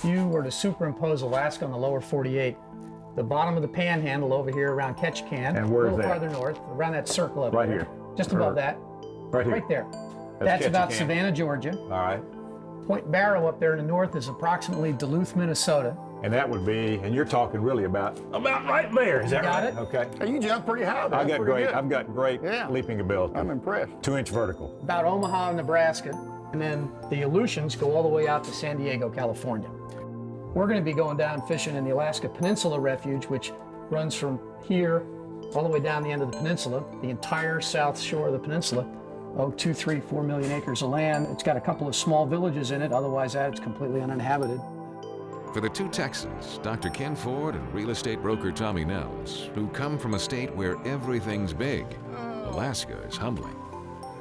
you were to superimpose Alaska on the lower 48, the bottom of the panhandle over here around Ketchikan, and where's a little that? farther north, around that circle up right there, here, just above that, right here, right there. That's about Ketchikan. Savannah, Georgia. All right. Point Barrow up there in the north is approximately Duluth, Minnesota. And that would be, and you're talking really about right there. Is that got right? it? Okay. Hey, you jump pretty high. I've got great Yeah. leaping ability. I'm impressed. 2-inch vertical. About Omaha, Nebraska, and then the Aleutians go all the way out to San Diego, California. We're going to be going down fishing in the Alaska Peninsula Refuge, which runs from here all the way down the end of the peninsula, the entire south shore of the peninsula. 2, 3, 4 million acres of land. It's got a couple of small villages in it, otherwise that it's completely uninhabited. For the two Texans, Dr. Ken Ford and real estate broker Tommy Nels, who come from a state where everything's big, Alaska is humbling.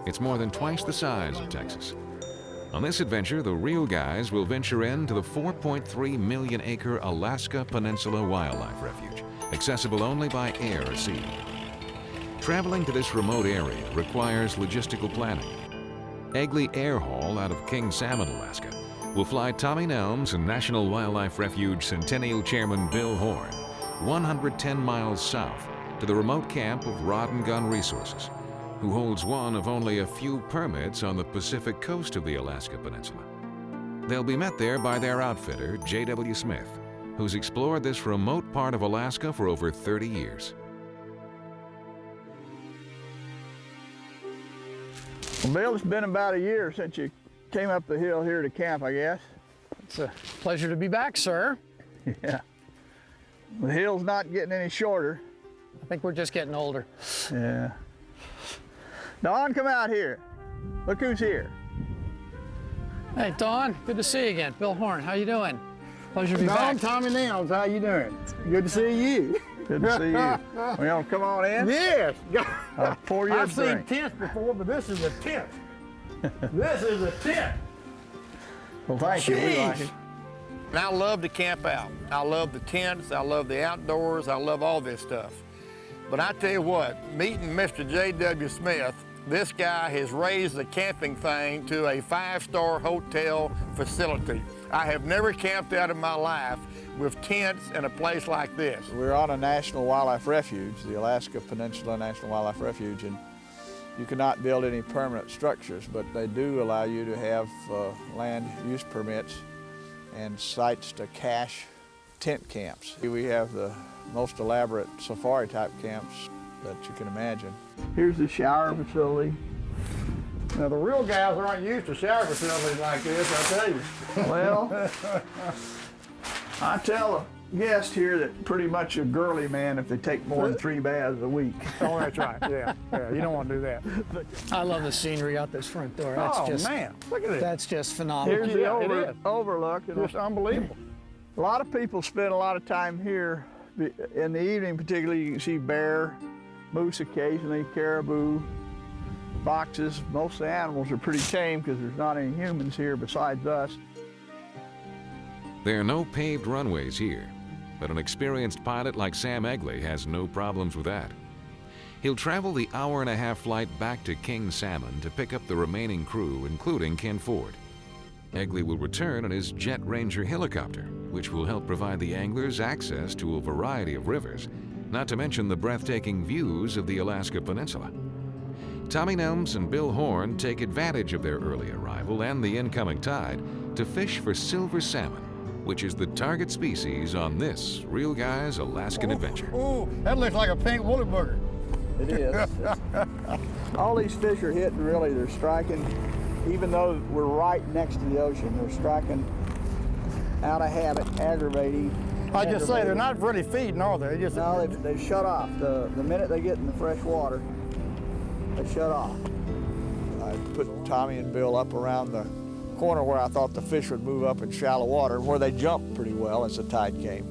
It's more than twice the size of Texas. On this adventure, the real guys will venture into the 4.3 million acre Alaska Peninsula Wildlife Refuge, accessible only by air or sea. Traveling to this remote area requires logistical planning. Egley Air Hall out of King Salmon, Alaska, will fly Tommy Nelms and National Wildlife Refuge Centennial Chairman Bill Horn 110 miles south to the remote camp of Rod and Gun Resources, who holds one of only a few permits on the Pacific coast of the Alaska Peninsula. They'll be met there by their outfitter, J.W. Smith, who's explored this remote part of Alaska for over 30 years. Well, Bill, it's been about a year since you came up the hill here to camp, I guess. It's a pleasure to be back, sir. Yeah. The hill's not getting any shorter. I think we're just getting older. Yeah. Don, come out here. Look who's here. Hey, Don, good to see you again. Bill Horn, how you doing? Pleasure to be Don, back. Tommy Nels, how you doing? Good to see you. Good to see you. Well, come on in. Yes. I'll pour you a I've seen drink. tents before, but this is a tent. This is a tent. Well, thank you. We like it. And I love to camp out. I love the tents, I love the outdoors, I love all this stuff. But I tell you what, meeting Mr. J.W. Smith, this guy has raised the camping thing to a 5-star hotel facility. I have never camped out in my life with tents in a place like this. We're on a national wildlife refuge, the Alaska Peninsula National Wildlife Refuge, and you cannot build any permanent structures, but they do allow you to have land use permits and sites to cache tent camps. We have the most elaborate safari type camps that you can imagine. Here's the shower facility. Now, the real guys aren't used to shower facilities like this, I tell you. Well, I tell a guest here that pretty much a girly man if they take more than 3 baths a week. Oh, that's right, yeah. You don't want to do that. I love the scenery out this front door. That's Oh, just, man, look at this. That's just phenomenal. Here's the Yeah, it is. overlook. And Just unbelievable. a lot of people spend a lot of time here. In the evening particularly, you can see bear, moose occasionally, caribou, foxes. Most of the animals are pretty tame because there's not any humans here besides us. There are no paved runways here, but an experienced pilot like Sam Egley has no problems with that. He'll travel the hour-and-a-half flight back to King Salmon to pick up the remaining crew, including Ken Ford. Egley will return in his Jet Ranger helicopter, which will help provide the anglers access to a variety of rivers, not to mention the breathtaking views of the Alaska Peninsula. Tommy Nelms and Bill Horn take advantage of their early arrival and the incoming tide to fish for silver salmon, which is the target species on this Real Guys Alaskan adventure. Ooh, that looks like a pink woolly booger. It is. All these fish are hitting really, they're striking, even though we're right next to the ocean, they're striking out of habit, aggravating. I just say, they're not really feeding, are they? Just, No, they've shut off. The minute they get in the fresh water, they shut off. I put Tommy and Bill up around the corner where I thought the fish would move up in shallow water, where they jumped pretty well as the tide came.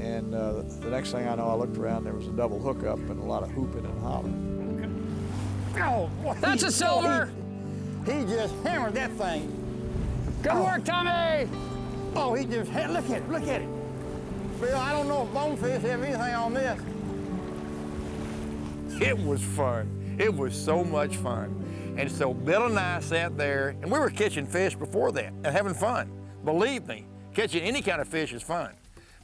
And the next thing I know, I looked around, there was a double hookup and a lot of hooping and hollering. oh, boy, That's a silver! He just hammered that thing. Good work, Tommy! Oh, he just, look at it, look at it. Bill, I don't know if bonefish have anything on this. It was fun. It was so much fun. And so Bill and I sat there, and we were catching fish before that and having fun. Believe me, Catching any kind of fish is fun,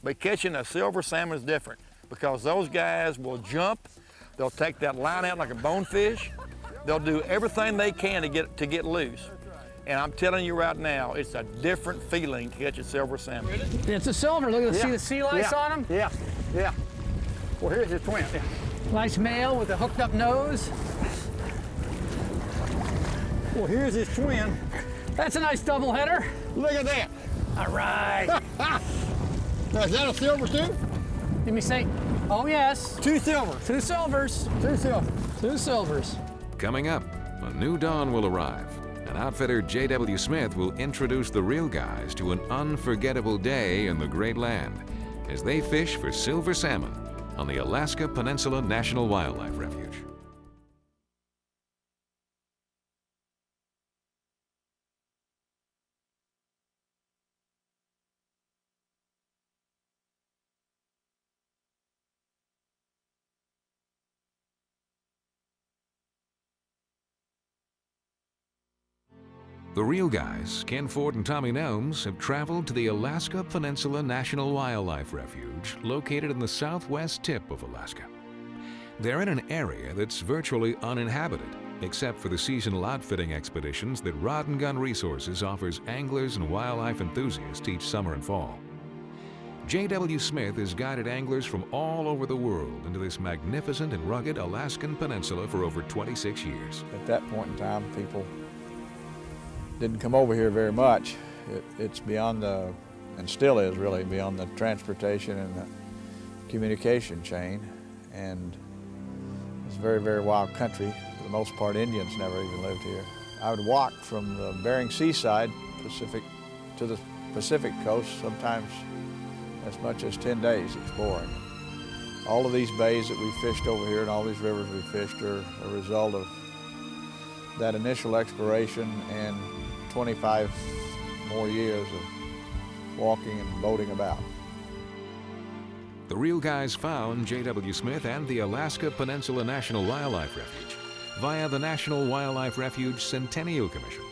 but catching a silver salmon is different because those guys will jump, they'll take that line out like a bonefish, they'll do everything they can to get loose. And I'm telling you right now, it's a different feeling to catch a silver salmon. It's a silver. Look at see the sea lice on him? Yeah, yeah. Well, here's his twin. Nice male with a hooked up nose. Well, here's his twin. That's a nice double header. Look at that. All right. Now, is that a silver too? Let me say, oh yes. 2 silvers. 2 silvers. 2 silvers. 2 silvers. Coming up, a new dawn will arrive, and outfitter J.W. Smith will introduce the real guys to an unforgettable day in the great land as they fish for silver salmon on the Alaska Peninsula National Wildlife Refuge. The real guys, Ken Ford and Tommy Nelms, have traveled to the Alaska Peninsula National Wildlife Refuge, located in the southwest tip of Alaska. They're in an area that's virtually uninhabited, except for the seasonal outfitting expeditions that Rod and Gun Resources offers anglers and wildlife enthusiasts each summer and fall. J.W. Smith has guided anglers from all over the world into this magnificent and rugged Alaskan peninsula for over 26 years. At that point in time, people didn't come over here very much. It's beyond the, and still is really, beyond the transportation and the communication chain. And it's a very, very wild country. For the most part, Indians never even lived here. I would walk from the Bering Sea side to the Pacific coast, sometimes as much as 10 days exploring. All of these bays that we fished over here and all these rivers we fished are a result of that initial exploration and 25 more years of walking and boating about. The real guys found J.W. Smith and the Alaska Peninsula National Wildlife Refuge via the National Wildlife Refuge Centennial Commission.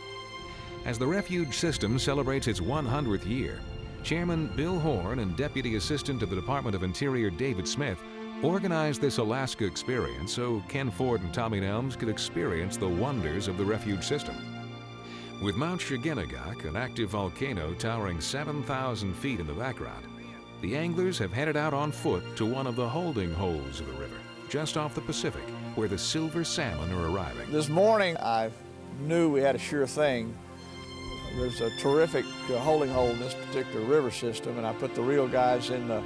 As the refuge system celebrates its 100th year, Chairman Bill Horn and Deputy Assistant to the Department of Interior David Smith organized this Alaska experience so Ken Ford and Tommy Nelms could experience the wonders of the refuge system. With Mount Shigenagak, an active volcano towering 7,000 feet in the background, the anglers have headed out on foot to one of the holding holes of the river, just off the Pacific, where the silver salmon are arriving. This morning, I knew we had a sure thing. There's a terrific holding hole in this particular river system, and I put the reel guys in the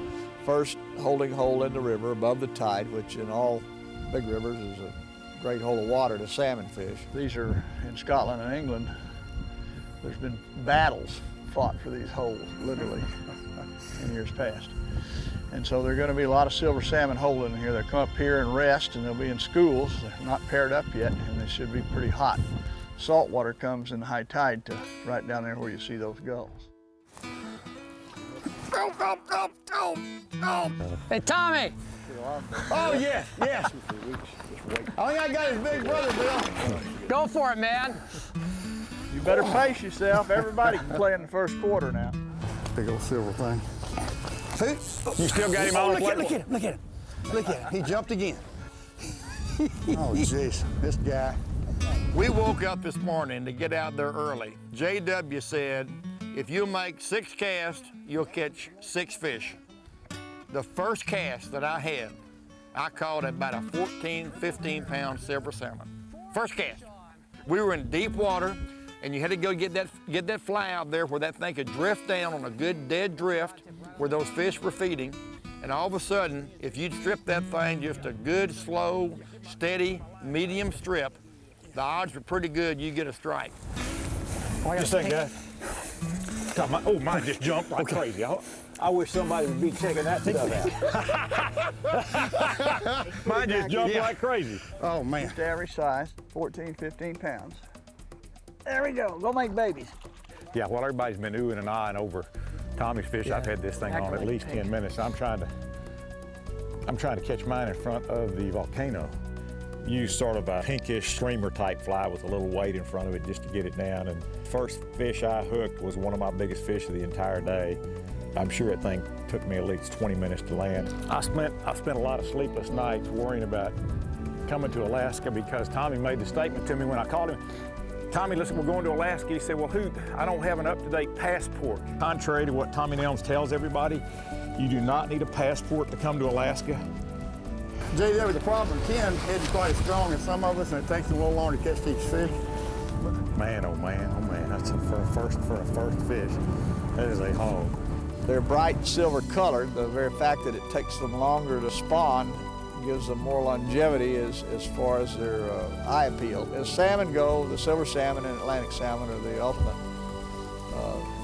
first holding hole in the river above the tide, which in all big rivers is a great hole of water to salmon fish. These are in Scotland and England. There's been battles fought for these holes, literally, in years past. And so there are going to be a lot of silver salmon holding in here. They'll come up here and rest, and they'll be in schools. They're not paired up yet, and they should be pretty hot. Salt water comes in the high tide to right down there where you see those gulls. Hey, Tommy! Oh, yes, yes. I think I got his big brother, Bill. Go for it, man. You better pace yourself. Everybody can play in the first quarter now. Big old silver thing. See? You still got him on? Look at him, look at him. Look at him, he jumped again. Oh, jeez, this guy. We woke up this morning to get out there early. J.W. said, if you make 6 casts, you'll catch 6 fish. The first cast that I had, I caught about a 14, 15-pound silver salmon. First cast. We were in deep water, and you had to go get that fly out there where that thing could drift down on a good dead drift where those fish were feeding. And all of a sudden, if you'd strip that thing just a good, slow, steady, medium strip, the odds were pretty good you get a strike. Just a second, guys. Oh, mine just jumped like crazy. I wish somebody would be checking that stuff out. Mine just jumped like crazy. Oh, man. Just average size, 14, 15 pounds. There we go. Go make babies. Yeah, well, everybody's been oohing and eyeing over Tommy's fish. Yeah, I've had this thing on at least 10 minutes. I'm trying to catch mine in front of the volcano. use sort of a pinkish streamer type fly with a little weight in front of it just to get it down. And first fish I hooked was one of my biggest fish of the entire day. I'm sure that thing took me at least 20 minutes to land. I spent a lot of sleepless nights worrying about coming to Alaska because Tommy made the statement to me when I called him. Tommy, listen, we're going to Alaska. He said, well, I don't have an up-to-date passport. Contrary to what Tommy Nelms tells everybody, you do not need a passport to come to Alaska. JW, the problem, Ken isn't quite as strong as some of us, and it takes him a little longer to catch these fish. Man, oh man, oh man, that's for a first fish. That is a hog. They're bright silver colored. The very fact that it takes them longer to spawn gives them more longevity as far as their eye appeal. As salmon go, the silver salmon and Atlantic salmon are the ultimate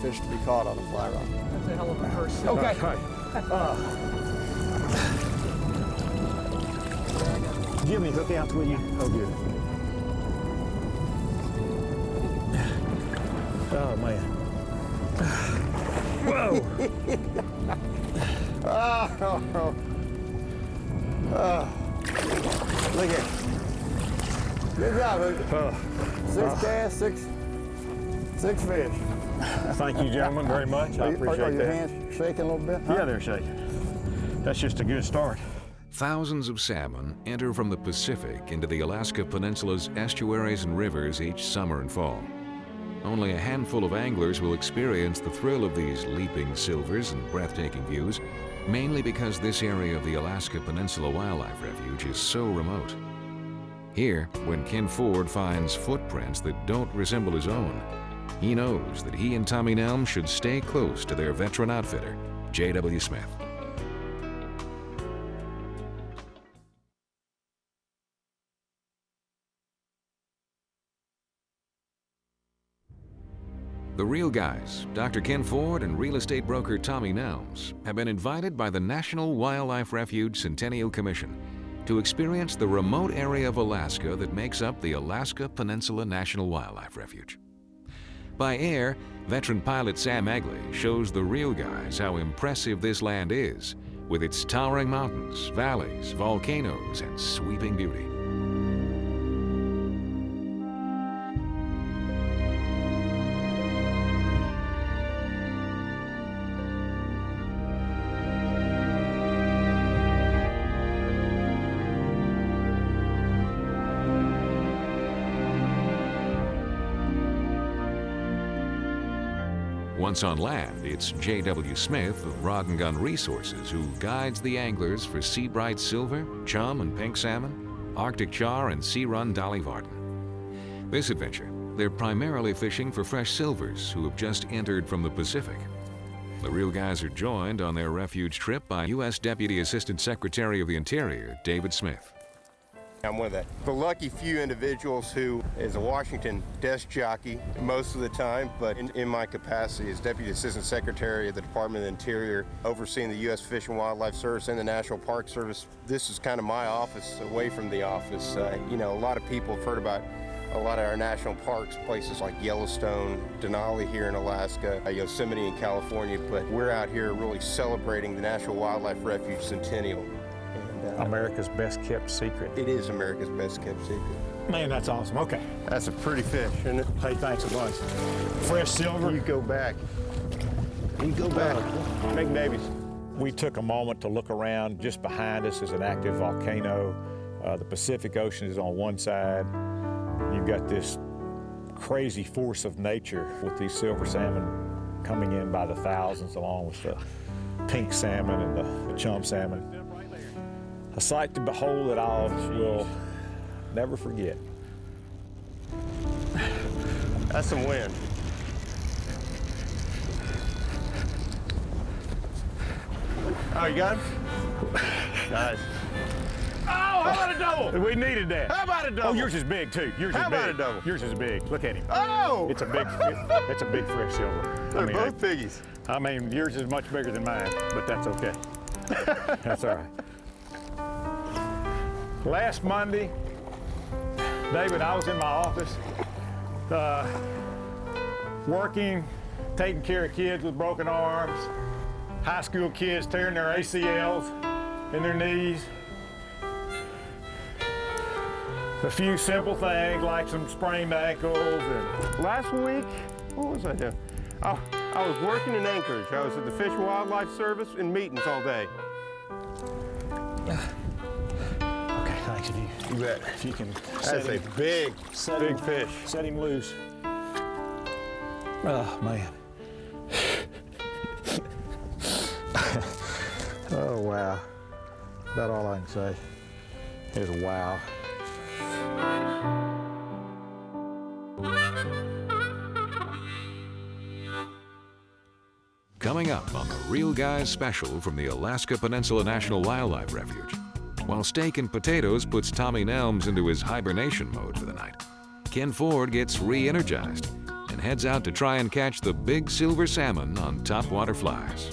fish to be caught on a fly rod. That's a hell of a first. Okay. Jimmy, hook out with you. Oh, good. Oh, man. Whoa. Look at it. Good job, Luke. Six casts, six fish. Thank you, gentlemen, very much. I appreciate Are your that. hands shaking a little bit? Huh? Yeah, they're shaking. That's just a good start. Thousands of salmon enter from the Pacific into the Alaska Peninsula's estuaries and rivers each summer and fall. Only a handful of anglers will experience the thrill of these leaping silvers and breathtaking views, mainly because this area of the Alaska Peninsula Wildlife Refuge is so remote. Here, when Ken Ford finds footprints that don't resemble his own, he knows that he and Tommy Nelms should stay close to their veteran outfitter, J.W. Smith. The Real Guys, Dr. Ken Ford and real estate broker Tommy Nelms, have been invited by the National Wildlife Refuge Centennial Commission to experience the remote area of Alaska that makes up the Alaska Peninsula National Wildlife Refuge. By air, veteran pilot Sam Egley shows the Real Guys how impressive this land is, with its towering mountains, valleys, volcanoes, and sweeping beauty. Once on land, it's J.W. Smith of Rod and Gun Resources who guides the anglers for sea bright silver, chum and pink salmon, Arctic char and sea run dolly varden. This adventure, they're primarily fishing for fresh silvers who have just entered from the Pacific. The Real Guys are joined on their refuge trip by U.S. Deputy Assistant Secretary of the Interior, David Smith. I'm one of the lucky few individuals who is a Washington desk jockey most of the time, but in my capacity as Deputy Assistant Secretary of the Department of the Interior, overseeing the U.S. Fish and Wildlife Service and the National Park Service, this is kind of my office away from the office. You know, a lot of people have heard about a lot of our national parks, places like Yellowstone, Denali here in Alaska, Yosemite in California, but we're out here really celebrating the National Wildlife Refuge Centennial. America's best kept secret. It is America's best kept secret. Man, that's awesome. Okay. That's a pretty fish, isn't it? Hey, thanks a bunch. Fresh silver. You go back. You go back. Big Davies. We took a moment to look around. Just behind us is an active volcano. The Pacific Ocean is on one side. You've got this crazy force of nature with these silver salmon coming in by the thousands, along with the pink salmon and the chum salmon. A sight to behold that I will never forget. That's some wind. Oh, you got him? Nice. Oh, how about a double? We needed that. How about a double? Oh, yours is big too. Yours How is big. about a double? Yours is big. Look at him. Oh! It's a big fresh silver. They're both piggies. I mean, yours is much bigger than mine, but that's okay. That's all right. Last Monday, David, I was in my office working, taking care of kids with broken arms, high school kids tearing their ACLs in their knees. A few simple things like some sprained ankles and Last week, what was I doing? Oh, I was working in Anchorage. I was at the Fish and Wildlife Service in meetings all day. okay, thanks. You bet. If you can That's a big fish. Set him loose. Oh man. Oh wow. About all I can say is wow. Coming up on the Real Guys Special from the Alaska Peninsula National Wildlife Refuge. While steak and potatoes puts Tommy Nelms into his hibernation mode for the night, Ken Ford gets re-energized and heads out to try and catch the big silver salmon on topwater flies.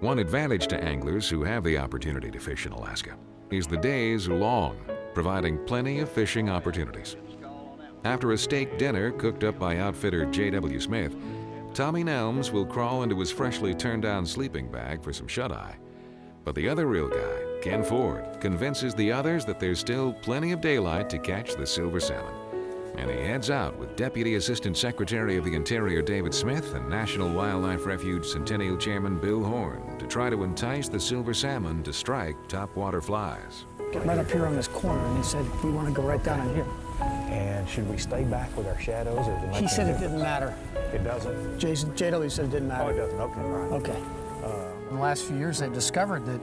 One advantage to anglers who have the opportunity to fish in Alaska is the days are long, providing plenty of fishing opportunities. After a steak dinner cooked up by outfitter J.W. Smith, Tommy Nelms will crawl into his freshly turned down sleeping bag for some shut-eye. But the other real guy, Ken Ford, convinces the others that there's still plenty of daylight to catch the silver salmon. And he heads out with Deputy Assistant Secretary of the Interior David Smith and National Wildlife Refuge Centennial Chairman Bill Horn to try to entice the silver salmon to strike topwater flies. Get right up here on this corner, and he said, we want to go right down in here. And should we stay back with our shadows? Or does it make He said any it didn't matter. difference? It doesn't? JW said it didn't Oh, it matter. doesn't. Okay, all right. Okay. In the last few years, they've discovered that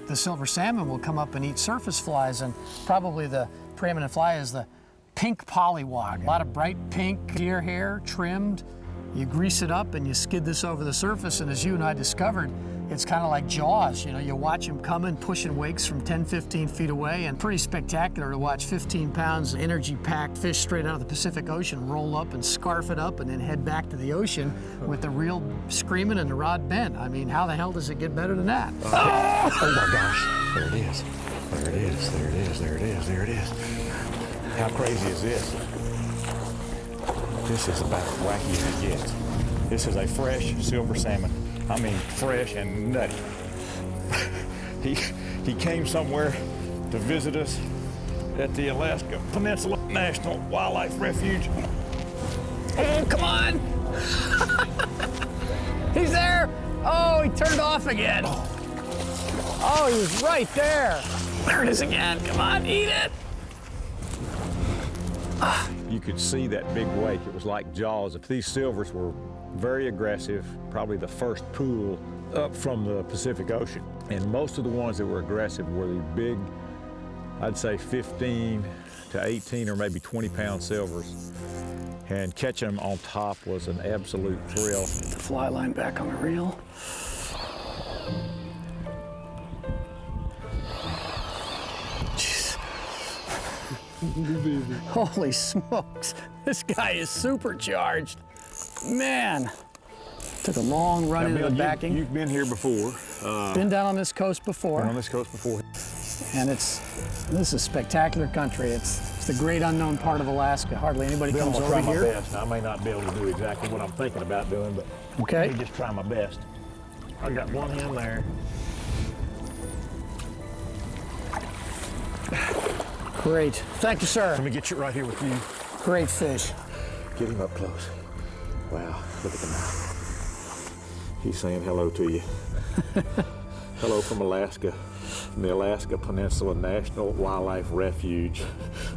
the silver salmon will come up and eat surface flies, and probably the preeminent fly is the pink pollywog. A lot of bright pink deer hair, trimmed. You grease it up and you skid this over the surface, and as you and I discovered, it's kind of like Jaws. You know, you watch them coming, pushing wakes from 10, 15 feet away, and pretty spectacular to watch 15 pounds of energy-packed fish straight out of the Pacific Ocean roll up and scarf it up and then head back to the ocean with the reel screaming and the rod bent. I mean, how the hell does it get better than that? Oh my gosh. There it is. There it is. There it is. There it is. There it is. How crazy is this? This is about as wacky as it gets. This is a fresh silver salmon. I mean, fresh and nutty. He came somewhere to visit us at the Alaska Peninsula National Wildlife Refuge. Oh, come on! He's there! Oh, he turned off again. Oh, he was right there. There it is again. Come on, eat it. You could see that big wake. It was like Jaws. These silvers were very aggressive, probably the first pool up from the Pacific Ocean. And most of the ones that were aggressive were the big, I'd say 15 to 18 or maybe 20-pound silvers. And catching them on top was an absolute thrill. The fly line back on the reel. Jeez. Holy smokes, this guy is supercharged. Man, took a long run into the backing. You've been here before. Been down on this coast before. Been on this coast before. And this is spectacular country. It's the great unknown part of Alaska. Hardly anybody Bill, comes I'm over gonna try here. my best. I may not be able to do exactly what I'm thinking about doing, but Okay. let me just try my best. I got one hand there. Great. Thank you, sir. Let me get you right here with you. Great fish. Get him up close. Wow, look at the mouth. He's saying hello to you. Hello from Alaska, from the Alaska Peninsula National Wildlife Refuge.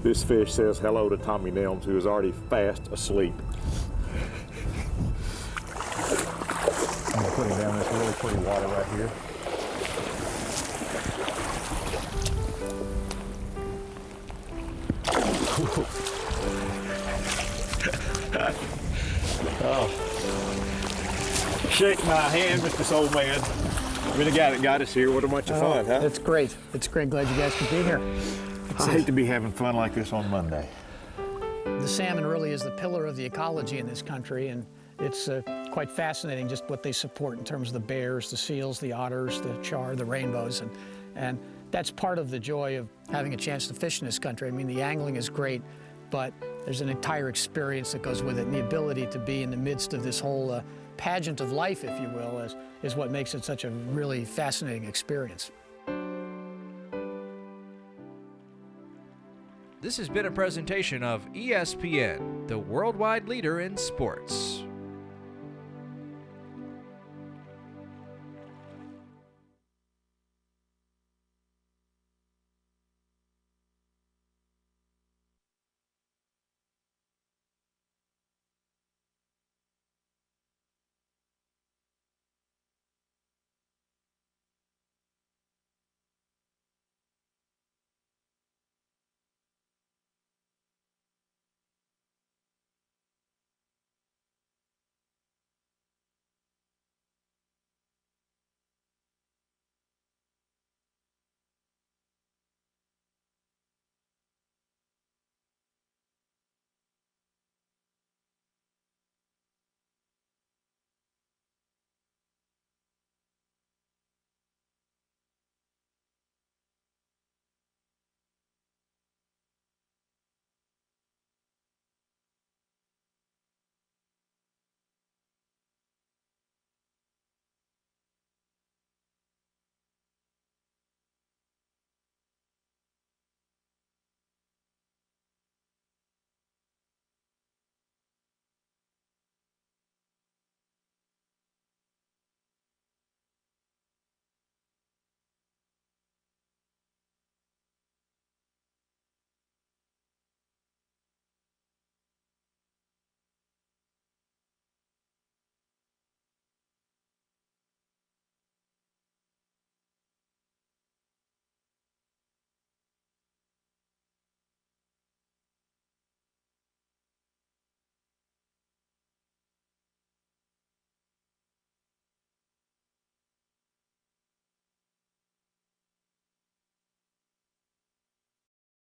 This fish says hello to Tommy Nelms, who is already fast asleep. I'm gonna put him down in this really pretty water right here. Oh. Shake my hand, Mr. Soul Man. You're the guy that got us here. What a bunch of fun, huh? It's great. It's great. Glad you guys could be here. I hate to be having fun like this on Monday. The salmon really is the pillar of the ecology in this country, and it's quite fascinating just what they support in terms of the bears, the seals, the otters, the char, the rainbows, and that's part of the joy of having a chance to fish in this country. I mean, the angling is great, but There's an entire experience that goes with it, and the ability to be in the midst of this whole pageant of life, if you will, is what makes it such a really fascinating experience. This has been a presentation of ESPN, the worldwide leader in sports.